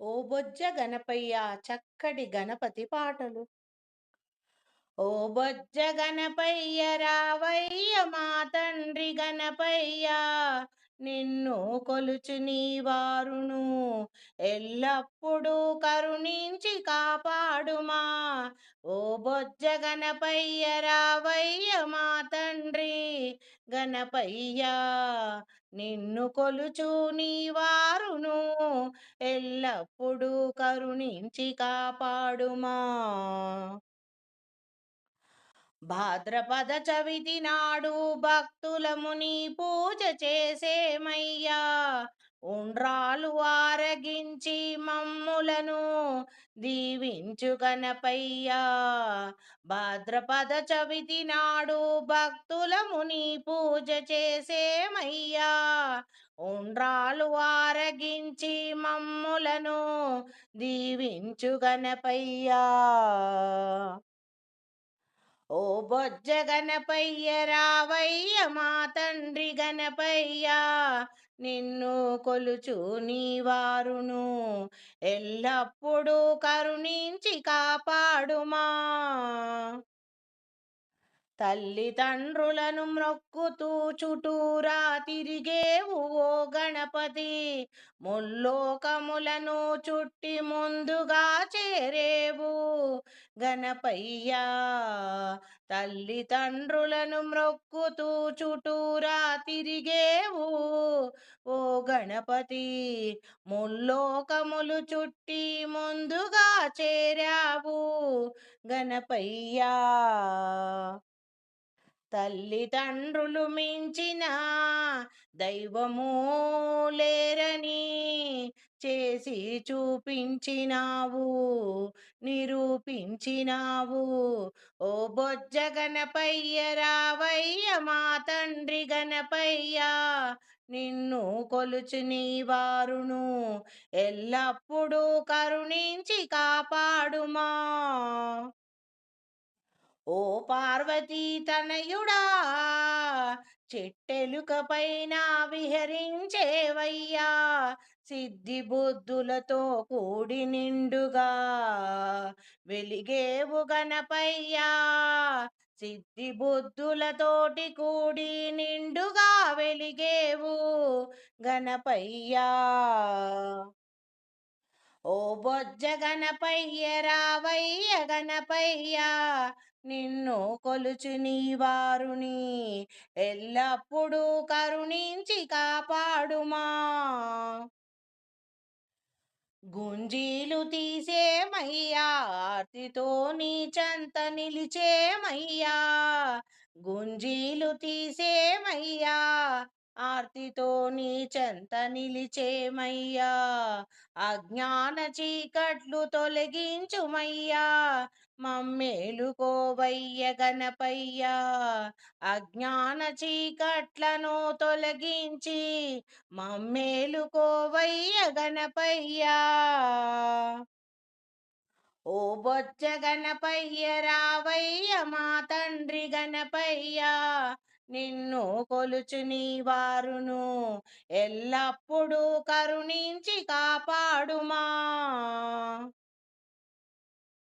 ఓ బొజ్జ గణపయ్య చక్కటి గణపతి పాటలు. ఓ బొజ్జ గణపయ్య రావయ్య మా తండ్రి గణపయ్య, నిన్ను కొలుచు నీ వారును ఎల్లప్పుడూ కరుణించి కాపాడుమా. ఓ బొజ్జ గణపయ్య రావయ్య మా తండ్రి గణపయ్య, నిన్ను కొలుచు నీ వారును ఎల్లప్పుడూ కరుణించి కాపాడుమా. భాద్రపద చవితి నాడు భక్తులము నీ పూజ చేసేమయ్యా, ఉండ్రాలు ఆరగించి మమ్ములను దీవించు గణపయ్యా. భాద్రపద చవితి నాడు భక్తులము నీ పూజ చేసేమయ్యా, ఉండ్రాలు ఆరగించి మమ్ములను దీవించు గణపయ్యా. ఓ బొజ్జ గణపయ్య రావయ్య మా తండ్రి గణపయ్య, నిన్ను కొలుచు నీ వారును ఎల్లప్పుడూ కరుణించి కాపాడుమా. తల్లిదండ్రులను మ్రొక్కుతూ చుటూరా తిరిగేవు ఓ గణపతి, ముల్లోకములను చుట్టి ముందుగా చేరేవు గణపయ్యా. తల్లిదండ్రులను మ్రొక్కుతూ చుటూరా తిరిగేవు ఓ గణపతి, ముల్లోకములు చుట్టి ముందుగా చేరావు గణపయ్యా. తల్లిదండ్రులు మించిన దైవము లేరని చేసి చూపించినావు, నిరూపించినావు. ఓ బొజ్జ గణపయ్య రావయ్య మా తండ్రి గణపయ్య, నిన్ను కొలుచు నీ వారును ఎల్లప్పుడూ కరుణించి కాపాడుమా. ఓ పార్వతీ తనయుడా, చెట్టెలుక పైన విహరించేవయ్యా, సిద్ధి బుద్ధులతో కూడి నిండుగా వెలిగేవు గణపయ్యా. సిద్ధి బుద్ధులతోటి కూడి నిండుగా వెలిగేవు గణపయ్యా. ఓ బొజ్జ గణపయ్య రావయ్య గణపయ్య, నిన్ను కొలుచు నీ వారుని ఎల్లప్పుడూ కరుణించి కాపాడుమా. గుంజీలు తీసేమయ్యా, ఆర్తితో నీ చెంత నిలిచేమయ్యా. గుంజీలు తీసేమయ్యా, ఆర్తితో నీ చెంత నిలిచేమయ్యా. అజ్ఞాన చీకట్లు తొలగించుమయ్యా, మమ్మేలుకోవయ్య గణపయ్యా. అజ్ఞాన చీకట్లను తొలగించి మమ్మేలుకోవయ్య గణపయ్యా. ఓ బొజ్జ గణపయ్య రావయ్య మా తండ్రి గణపయ్య, నిన్ను కొలుచు నీ వారును ఎల్లప్పుడూ కరుణించి కాపాడుమా.